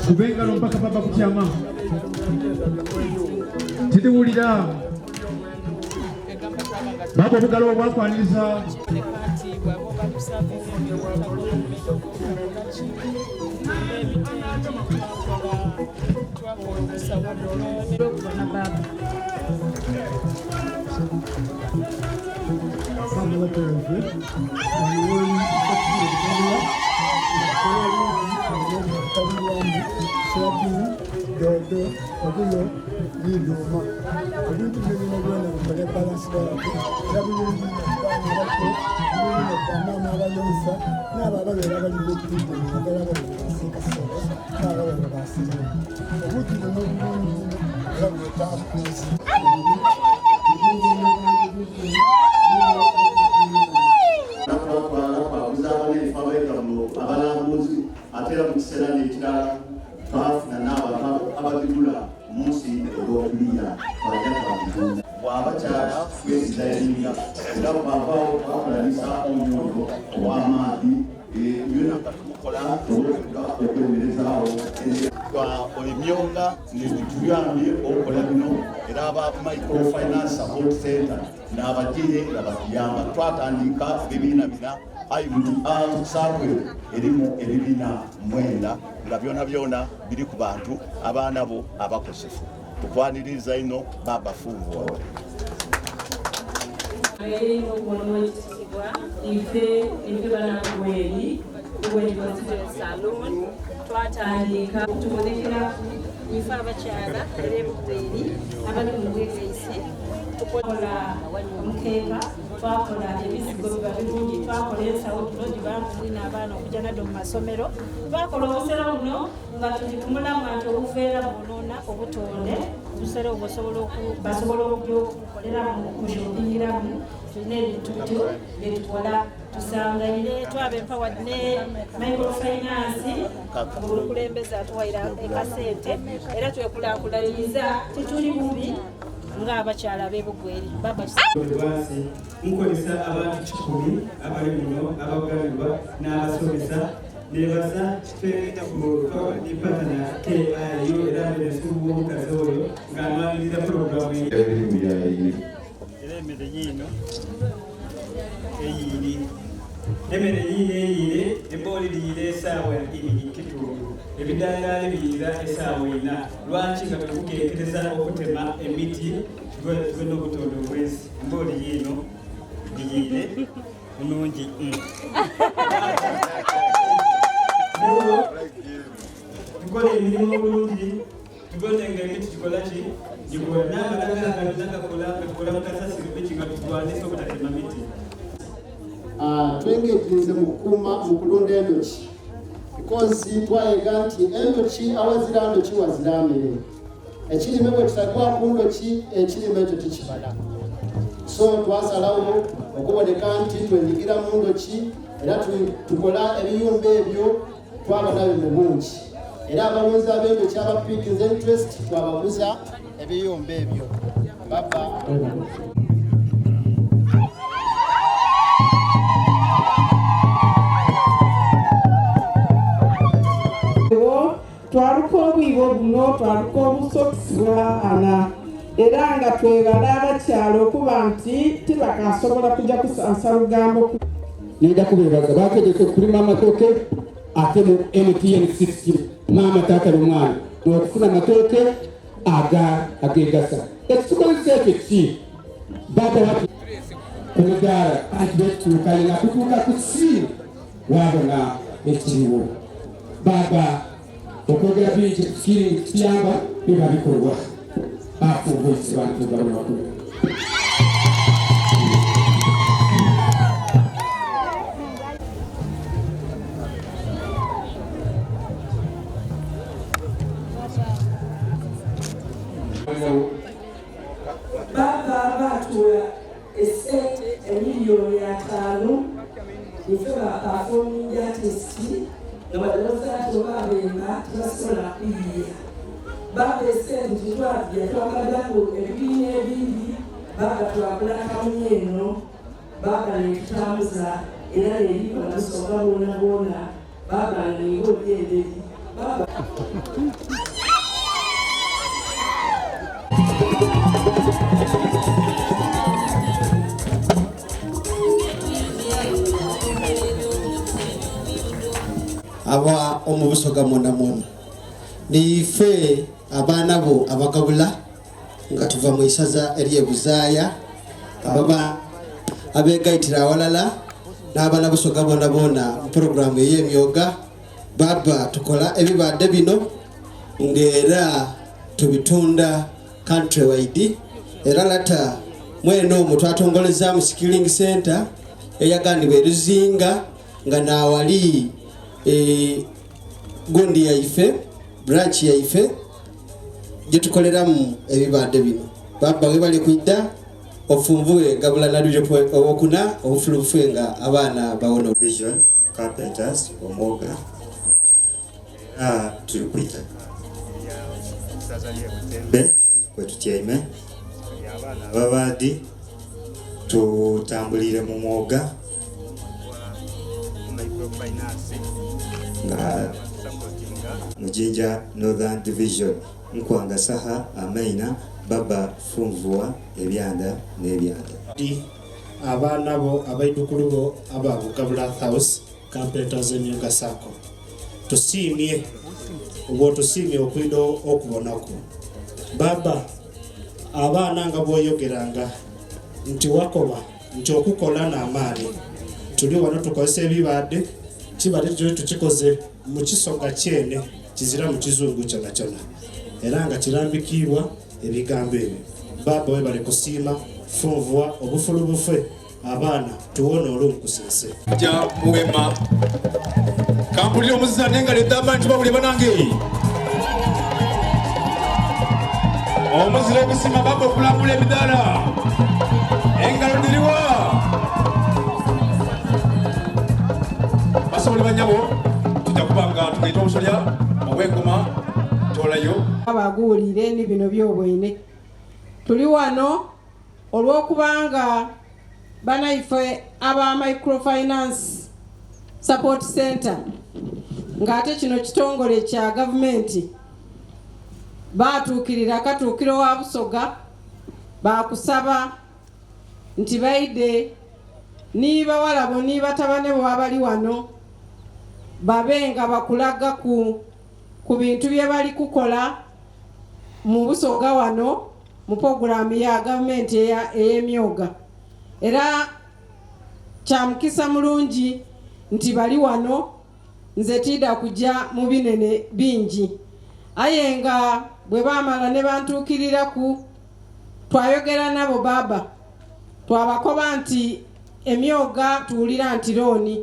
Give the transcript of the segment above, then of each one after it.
kubenga mpaka papa kuchama tidiwulira babo bugalo bwakwaniriza Emyonga tuyambye okukola bino era aba microfinance support center n'abagire abatuyamba twatandika ebibiina bina IUTR sakwe erimu ebibiina 9 nga byona biri ku bantu abaana bo abakosefu tukwaniriza ino baba fungo twatandika tubonekera ifa abakyala erebuteri abali mu bwegayise tukola omukeeka twakola ebizigo biba birungi twakola ensawo tulodi bamfuni n'abaana okujja naddo mu masomero twakola obusera buno nga tulitumulamu anti obuveera bwonoona obutonde obusera basobola okukoleramu kushopingiramu tulina ebintu bityo byetukola tusangaire twaba empowered ne microfinance olukulembeza atuwaira ekasente era twekulaakulanyiriza tituli bubi ng'abakyala ab'ebugweri mukozesa abantu 10 abali muno abaggalirwa n'abasomesa nebaza ipatana KIU era nesuubu omukazi oyo ng'amaliriza puroguramu emere yino eyiri emere yino eyire ebooli liyire esaawa 2:30 ebidaala biyira esaawa 4 lwaki nga tukukekereza okutema emiti gwe n'obutondo obwezi ebooli yino diyiire nungi tukola emirimu bulungi tugotenga emiti tukolaki gikola nagakola mukasasiro bekiga tutwandisa obutatema miti twengejjinze mu kulunda endoki because twayiga nti endoki awazira ndoki wazira mmere ekirime bwe tutagwa ku ndoki ekirime ekyo tekibala so twasalawo okuboneka nti twenyigira mu ndoki era tukola ebiyumba ebyo twabona bino bungi era abawunzi ab'endoki abapikinze interest twabaguza ebiyumba ebyo baba twaluka obwibo buno twaluka obusokisibwa ana era nga twebala abakyalo okuba nti tibakasobola kujja kusansa lugambo nenda kubebaza bategese kulima amatooke ate mu MTN system maama taata lumwana n'okufuna amatooke agegasa ekitukozesa ekyo ki baba watu kumudaala anti betuukanye nga kutuuka ku simu wabona ekiriwo baba okwogera bingi tukiringi tutuyamba biba bikolwa afuubuisi bantu gabona wakulu baba batuula esente emiliyoni 5 ife bakafominja testi nga badalazaati obabenga tebasobola kuyiira baba esente twabya twagadaku ebibiina ebindi baba twakulakamu eno baba netutambuza era neribalasoka boona boona baba nenga olyenderi baba aba omubusoga mona nife abaana bo abagabula nga tuva mu isaza eryebuzaaya ababa abegayitira awalala n'abaana busoga bona mu programu ey'emyoga baba tukola ebibadde bino ng'era tubitunda country wide era lata mweno omwo twatongoleza mu skilling center eyagandibwa eruzinga nga naawali gundi yaife branch yaife gyetukoleramu ebibadde bino baba we bali kuidda ofunvuwe gabula nadujo obokuna obufulufuwe nga abaana bawona vision carpenters omoga tuli kwita be kwetutyaime abaana ababadi tutambulire mu mwoga nga Mujinja Northern Division nkwanga saha amaina baba funvua ebyanda n'ebyanda abaana bo abaidukulu bo ababugabula house carpenters emyuga sako tusiimye ubwo tusiimye okwida okubonako baba abaana nga boyogeranga nti wakoba nti okukola n'amaani tuli wano tukozesa ebibadde kibadde kyo tukikoze mu kisoga kyene kizira mu kizungu kyona era nga kirambikibwa ebigambo ebyo baba we bali kusiima funvua obufulu bufe abaana tuwona olw'okusense ja muwema kampulira omuzisa nenga letamba nti bawulye banange omuzira okusima baba okulambula emidaala engalo diriwa basobole banyabo tujja kubanga tugaita obusolya obw'engoma tolayo abaguulire ni bino byobwine tuli wano olw'okubanga banaife aba microfinance support center ng'ate kino kitongole kya gavumenti baatuukirira katuukiro wa Busoga bakusaba nti baide niba walabo niba tabane bwabali wano babenga bakulaga ku bintu bye bali kukola mu Busoga wano mu programu ya gavumenti ey'emyoga era kya mukisa mulungi nti bali wano nze tida kujja mu binene bingi aye nga bwe baamala ne bantuukiriraku twayogera nabo baba twabakoba nti emyoga tuwulira nti looni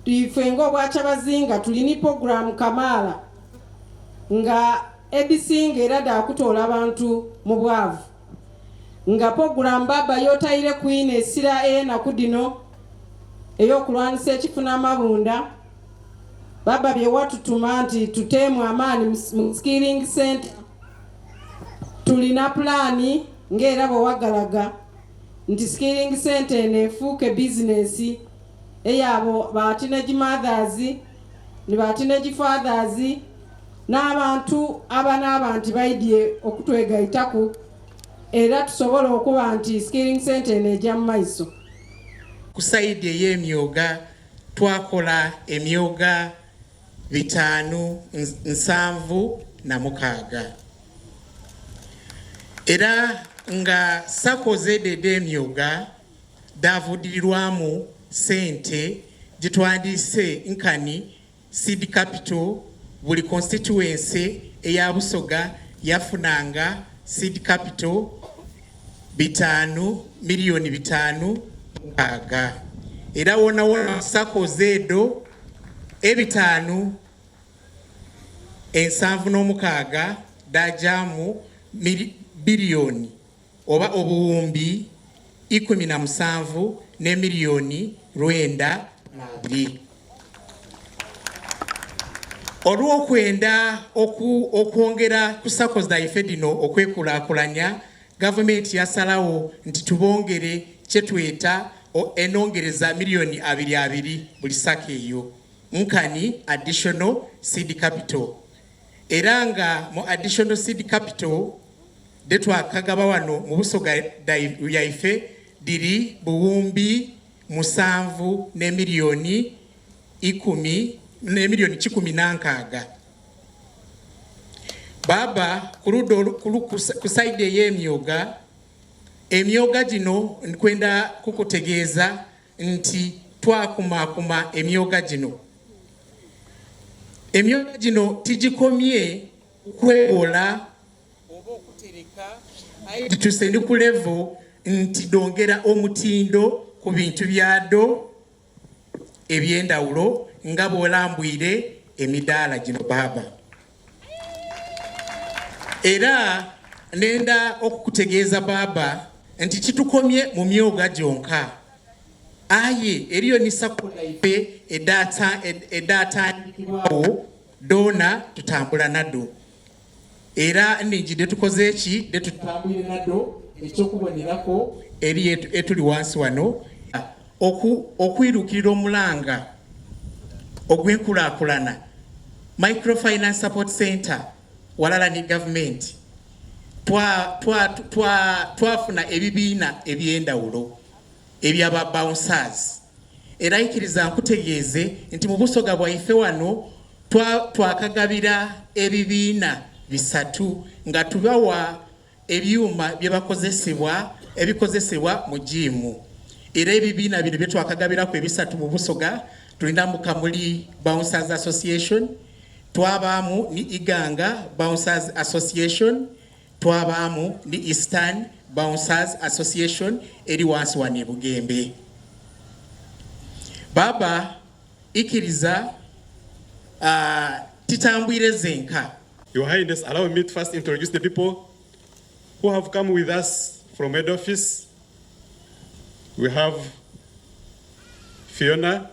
ife ng'obwakyabazinga tulina programu Kamaala nga ABC ng'era daakutoola abantu mu bwavu nga programu baba yotayire kwine essira enaku dino ey'okulwanisa ekifuna amabunda baba bye watutuma nti tuteemu amaani mu skilling center tulina pulaani ng'era bwe wagalaga nti skilling center eno efuuke bizinesi eyabo ba teenage mothers ne ba teenage fathers n'abantu abanaba nti baidye okutwegayitaku era tusobola okuba nti skilling center eno ejja mu maiso. Ku saidi ey'emyoga twakola emyoga 576 era nga sako zedede emyoga davudirirwamu sente gitwandise nkani seed capital buli constituency eya Busoga yafunanga seed capital 5 milioni 5 era wona sako zedo ebitano 7 dajamu bilioni oba obuwumbi 17 ne milioni 9 olw'okwenda okwongera ku sako zaife dino okwekulaakulanya gavumenti yasalawo nti tubongere kyetweta enongereza milioni 2 buli sako eyo nkani additional seed capital era nga mu additional seed capital detwakagaba wano mu Busoga yaife diri buwumbi 7 ne milioni 10 ne milioni 16 baba ku side y'emyoga emyoga gino nkwenda kukutegeeza nti twakumakuma emyoga gino tigikomye kwewola oba okutereka tusendi ku level nti dongera omutindo ku bintu byado ebyendawulo nga bwolambwire emidaala gino baba era nenda okukutegeeza baba nti kitukomye mu myoga gyonka aye eriyo ni sako laife edatandikibwawo dona tutambula naddo era ningide tukoze eki de tutambule naddo ekyokubonerako eri etuli wansi wano okwirukirira omulanga ogw'enkulaakulana microfinance support center walala ni government twafuna ebibiina ebyendawulo ebyaba bouncers era ikiriza nkutegeeze nti mu Busoga bwaife wano twakagabira ebibiina 3 nga tubawa ebyuma ebikozesebwa mu jimu era ebibiina bino bye twakagabira ku 3 mu Busoga tulina mu Kamuli Bouncers Association twabaamu ni Iganga Bouncers Association twabaamu ni Eastern Bouncers Association eri wansi wa Bugembe baba ikiriza titambwire zenka. Your Highness, allow me to first introduce the people who have come with us from head office. We have Fiona,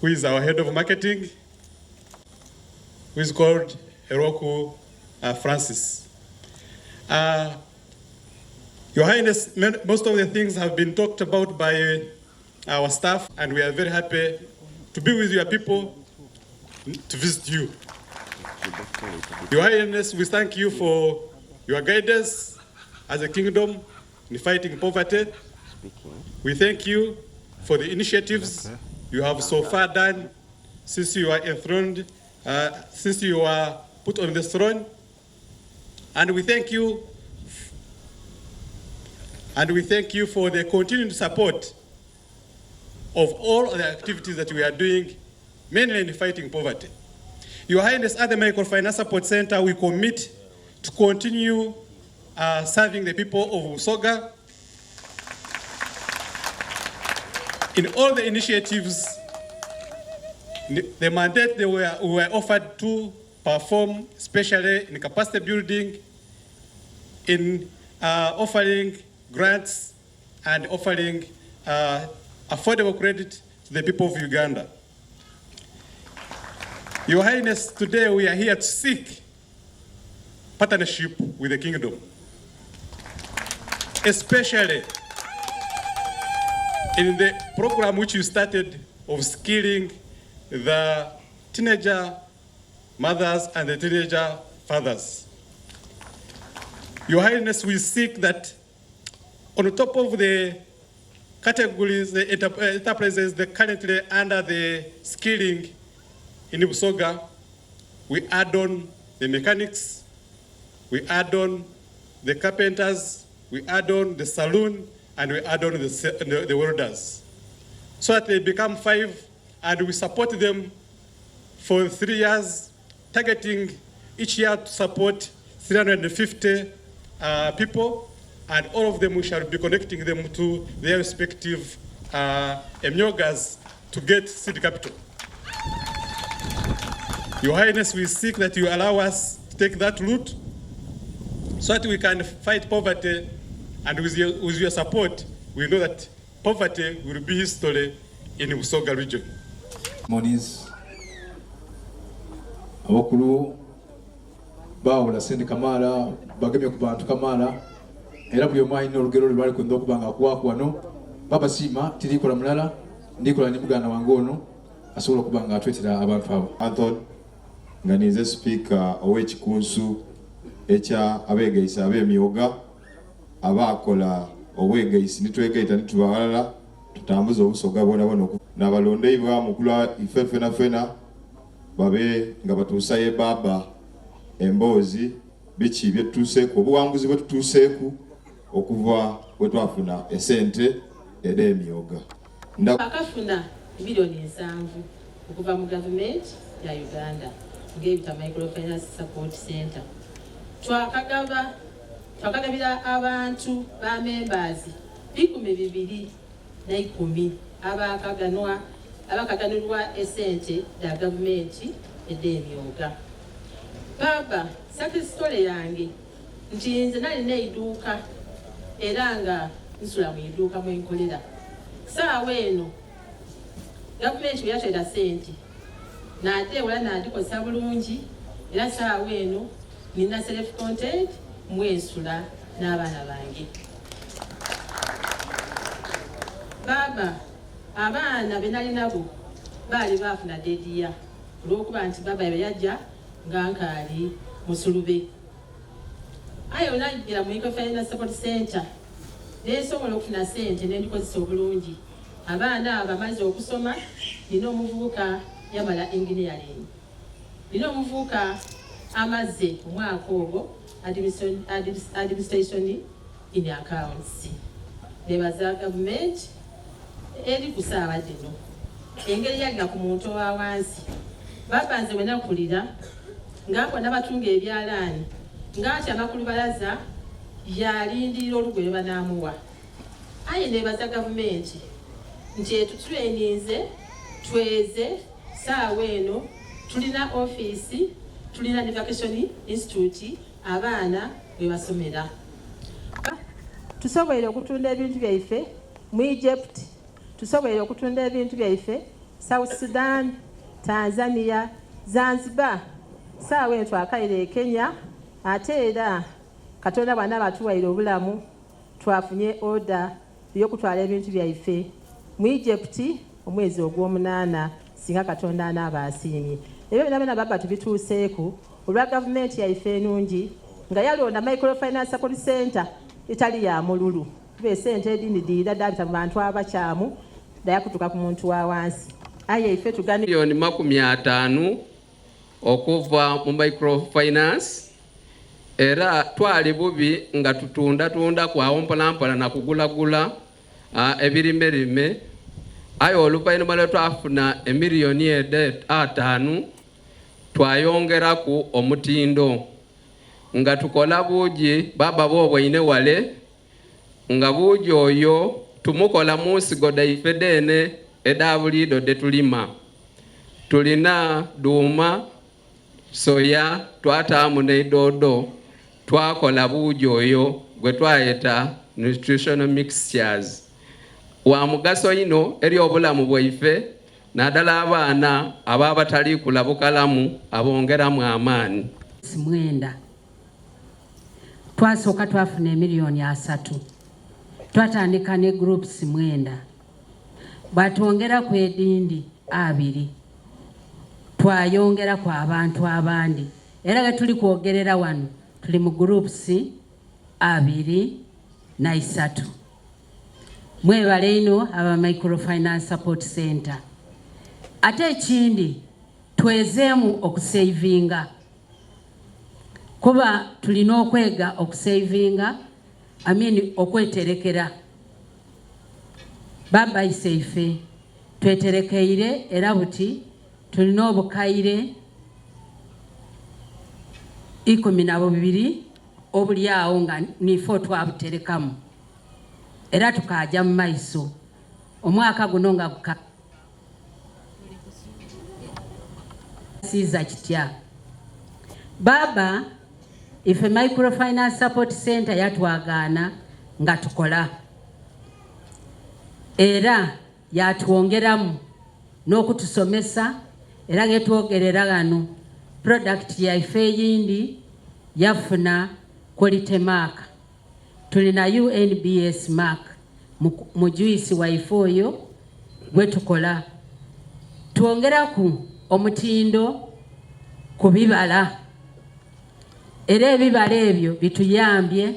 who is our head of marketing, who is called Heroku Francis. Your Highness, most of the things have been talked about by our staff, and we are very happy to be with your people, to visit you. Your Highness, we thank you for your guidance as a kingdom in fighting poverty. We thank you for the initiatives you have so far done since you are enthroned, since you are put on the throne. And we thank you for the continued support of all the activities that we are doing, mainly in fighting poverty. Your Highness, at the Microfinance Support Center, we commit to continue serving the people of Busoga in all the initiatives. The mandate we were offered to perform, especially in capacity building, in offering grants and offering affordable credit to the people of Uganda. Your Highness, today we are here to seek partnership with the Kingdom, especially in the program which you started of skilling the teenager mothers and the teenager fathers. Your Highness, we seek that on top of the categories, the enterprises that currently under the skilling in Busoga, we add on the mechanics, we add on the carpenters, we add on the saloon, and we add on the welders, so that they become 5, and we support them for 3 years, targeting each year to support 350 people, and all of them we shall be connecting them to their respective emyogas to get seed capital. Your Highness, we seek that you allow us to take that route so that we can fight poverty, and with your support, we know that poverty will be history in the Busoga region. Moniz abakulu bawula Sende Kamala bagemye ku bantu Kamala era buli omu alina olugero lwe bali kwenda okuba nga kuwaku wano babasiima tirikola mulala ndikola ne muganda wange ono asobola okuba nga atwetera abantu abo. Anthony nga nize speaker ow'ekikunsu ekya abeegayisa ab'emyoga abakola obweegayisi nitwegaita nitubalala tutambuza obusoga bwona n'abalondeibwa mukulu ife fena babe nga batuusayo baba emboozi biki byetutuuseeku obuwanguzi bwe tutuuseeku okuva bwe twafuna esente era emyoga. Akafuna milioni 7 okuva mu gavumenti ya Uganda ng'ebita Microfinance Support Center. Twakagabira abantu ba members 210 abakaganulwa esente da gavumenti ed'emyoga. Baba, sakisitole yange nti nze nalina eiduuka era nga nsula mu iduuka mwe nkolera. Saawa eno gavumenti bwe yatwera sente n'ate ewala n'agikozesa bulungi, era saawa eno nina self content mwensula n'abaana bange. Baba, abaana be nali nabo baali baafuna dediya olw'okuba nti baba yajja nga nkaali musulube. Aye onajjira mu Microfinance Support Center nesobola okufuna sente n'endikozesa obulungi. Abaana abamaze okusoma, nina omuvubuka yamala engineering, nina omuvubuka amaze omwaka ogwo administration in accounts. Nebaza gavumenti eri ku ssaawa zino engeri yalina ku muntu owa wansi. Baba nze wena nkulira ng'akwa n'abatunga ebyalaani ng'akyama ku lubalaza yalindirira olugwe lwe banaamuwa. Aye nebaza gavumenti nti etutreninze tweze saawa eno tulina office, tulina ne vacation institute abaana we basomera. Tusobola okutunda ebintu byaife mu Egypt, tusobola okutunda ebintu byaife South Sudan, Tanzania, Zanzibar. Saawa eno twakaire Kenya, ate era Katonda bwana batuwaire obulamu twafunye order y'okutwala ebintu byaife mu Egypt omwezi ogw'omunaana singa Katonda anaaba asiimye. Ebyo byonna baba tubituuseeku olwa gavumenti yaife enungi nga yalonda Microfinance Support Center etali ya mululu. Tube sente edindiira dabita mu bantu abakyamu dayakutuka ku muntu wa wansi. Aye ife tugani milioni 50 okuva mu microfinance era twali bubi nga tutunda kwawo mpolampola na kugulagula ebirime aye oluvannyuma lwe twafuna emiliyoni 5 twayongeraku omutindo nga tukola buugi baba bwobwaine wale nga buugi oyo tumukola munsigo daife dene eda bulido detulima tulina duuma soya twataamu neidodo twakola buugi oyo gwe twayeta nutritional mixtures wa mugaso ino eri obulamu bwaife naddala abaana ababa batali kulabukalamu abongeramu amaani. Mwenda twasooka twafuna emiliyoni 3 twatandika ne groups 9 batwongera ku edindi 2 twayongera ku abantu abandi era nga tuli kwogerera wano tuli mu groups 2 na 3. Mwebale ino aba Microfinance Support Center. Ate ekindi twezeemu okusavinga kuba tulina okwega okusavinga okweterekera baba iseife tweterekeire era buti tulina obukaire 12 obuli awo nga nifo twabuterekamu era tukaja mu maiso omwaka guno nga siza kitya baba ife Microfinance Support Center yatwagaana nga tukola era yatuongeramu n'okutusomesa era getwogerera gano product yaife yindi yafuna quality mark tulina UNBS mark mu juice waife oyo gwe tukola tuongeraku omutindo ku bibala era ebibala ebyo bituyambye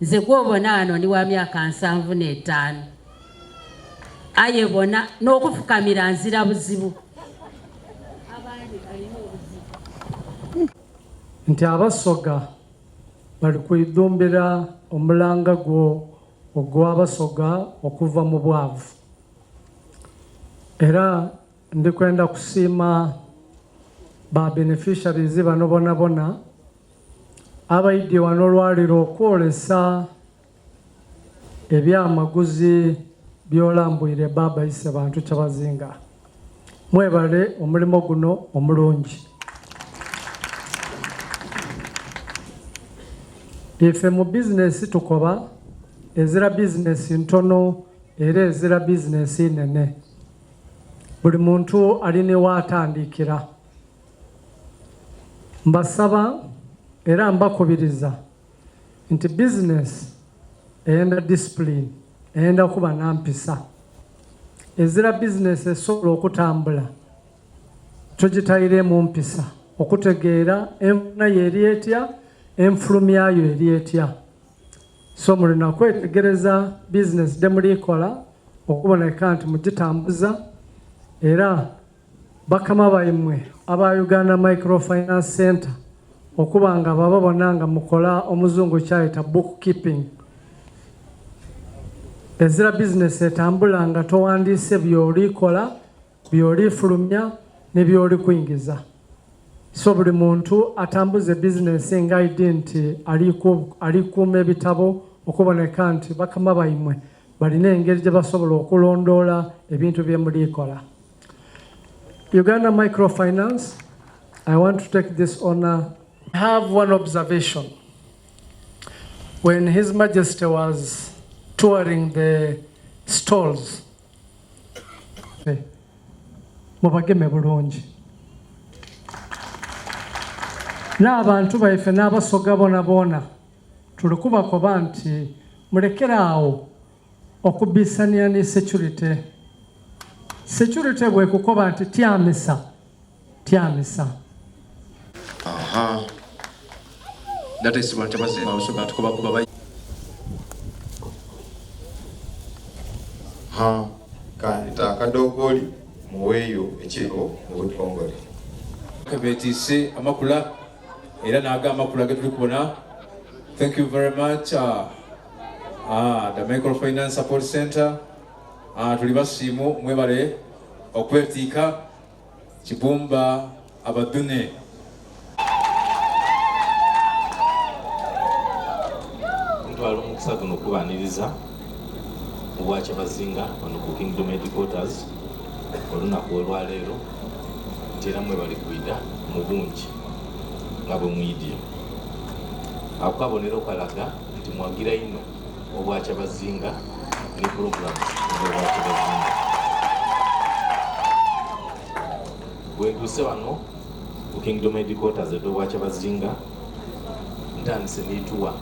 nze gwobona wano ndi wa myaka 75 ayebona n'okufukamira nzira buzibu nti abasoga bali kuidumbira omulanga gwo ogw'abasoga okuva mu bwavu era ndikwenda kusiima ba beneficiaries bano bona abaidye wano olwaliro okwolesa ebyamaguzi byolambwire baba ise bantu kyabazinga mwebale omulimo guno omulungi. Ife mu business tukoba ezira business ntono era ezira business nene buli muntu aline watandikira mbasaba era mbakubiriza nti business eyenda discipline eyenda kuba nampisa ezira business esobola okutambula tugitayire mu mpisa okutegeera enfuna yeri etya enfulumi yayo eri etya so mulina kwetegereza business demulikola okuboneka nti mugitambuza era bakama baimwe aba Uganda Microfinance Center okuba nga bababona nga mukola omuzungu kyayita bookkeeping ezira business etambula nga towandiise byolikola byolifulumya ne byoli kuingiza so buli muntu atambuze business nga nti alikuuma ebitabo okuboneka nti bakama baimwe balina engeri gye basobola okulondoola ebintu byemulikola. Uganda Microfinance, I want to take this honor. I have one observation. When His Majesty was touring the stalls, mubageme bulungi n'abantu baife n'abasoga bona tuli kubakoba nti mulekeraawo okubisania ne security bwe kukoba nti tyamisa data isibwa ntabaze basoga tukoba kuba kanita akadogoli muweeyo ekiro mu butongole kabetise amakula era naga amakula ge tuli kubona. Thank you very much the Microfinance Support Center tuli basiimu mwebale okwetiika Kibumba Abadune. Ntwala omukisa guno okubaniriza Obwakyabazinga wano ku Kingdom Headquarters olunaku olwaleero nti era mwebali kwida mu bungi nga bwe mwidye. Ako kabonero kalaga nti mwagira ino Obwakyabazinga ne programs z'Obwakyabazinga. Bwe ntuuse wano ku Kingdom Headquarters ed'Obwakyabazinga ntandise n'etuwa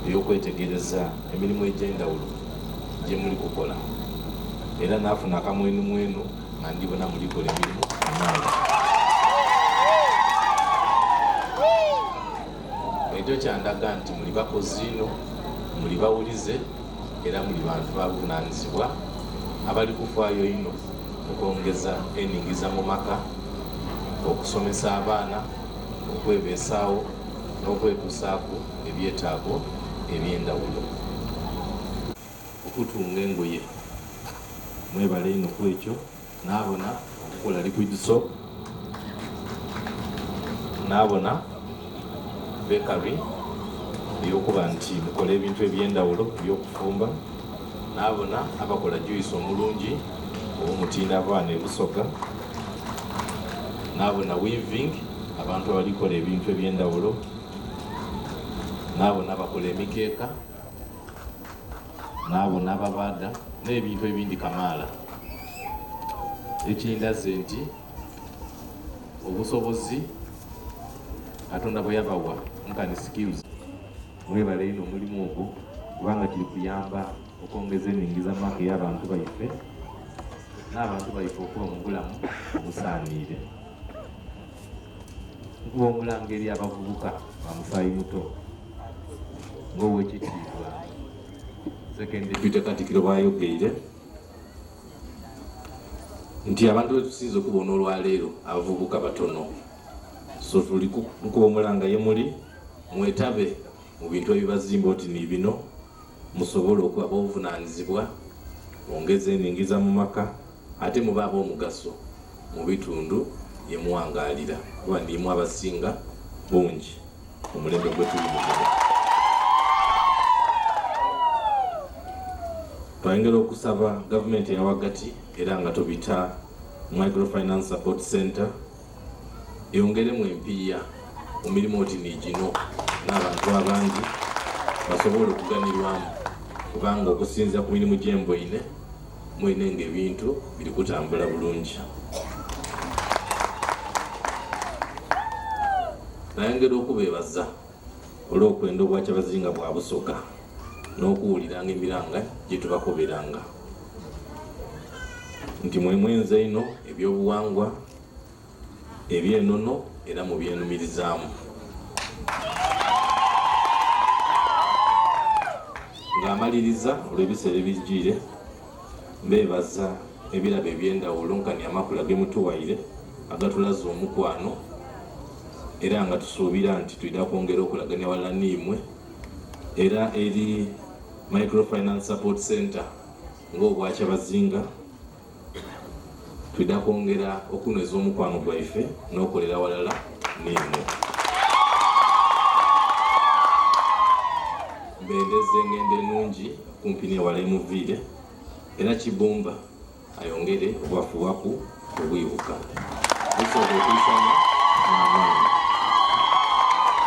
ey'okwetegereza emirimu egy'enjawulo gye muli kukola era naafuna akamwenumwenu nga ndibona mulikola emirimu emangi. Ekyo kyandaga nti muli bakozi ino, muli bawulize era muli bantu babuvunaanyizibwa abali kufaayo ino okwongeza eningiza mu maka, okusomesa abaana, okwebeesaawo n'okwetuusaako ebyetaago eby'endawulo. Okutunga engoye mwebale ino ku ekyo, naabona okukola liquid soap, naabona bakery eyokuba nti mukola ebintu eby'endawulo ebyokufumba, naabona abakola juice omulungi ow'omutindo abaana ebusoga, naabona weaving abantu abalikola ebintu eby'endawulo, naabona abakola emikeeka, naabona ababaada n'ebintu ebindi kamaala. Ekindaze nti obusobozi Katonda bwe yabawa nkani skills mwebale ino omulimu ogwo kubanga kiri kuyamba okwongeza eningiza maka y'abantu baife n'abantu baife okuba mu bulamu obusaaniire. Nkuba omulanga eri abavubuka bamusaayi muto ng'owekitiibwa Second Deputy Katikkiro bwayogeire nti abantu betusinza okubona olwaleero abavubuka batono. So tuli nkuba omulanga ye muli mwetabe mu bintu ebibazimba oti ni bino musobole okuba obuvunaanyizibwa, ongeza eningiza mu maka ate muba ab'omugaso mu bitundu bye muwangaalira kuba ndimu abasinga bungi omulembe gwe tuli mugumu. Twayongera okusaba gavumenti eya wagati era nga tubita Microfinance Support Center eyongeremu empiiya mu mirimu oti ni gino n'abantu abangi basobole okuganirwamu kubanga okusinza ku mirimu gy'emboine mwine ng'ebintu biri kutambula bulungi. Nayongera okubeebaza olw'okwenda Obwakyabazinga bwa Busoga n'okuwuliranga emiranga gye tubakoberanga nti mwemwenze ino ebyobuwangwa ebyenono era mu byenumirizaamu. Ng'amaliriza olw'ebiseera ebijjire mbeebaza ebirabo eby'endawulo nkani amakula ge mutuwaire agatulaza omukwano era nga tusuubira nti tulina kwongera okulaganya wala niimwe era eri Microfinance Support Center ng'Obwakyabazinga tulina kwongera okunyweza omukwano gwaife n'okolera walala niimwe. Mbendeze engendo ennungi kumpi n'ewala emuviire era Kibumba ayongere obwafuwaku obwibuka busobola okuyisa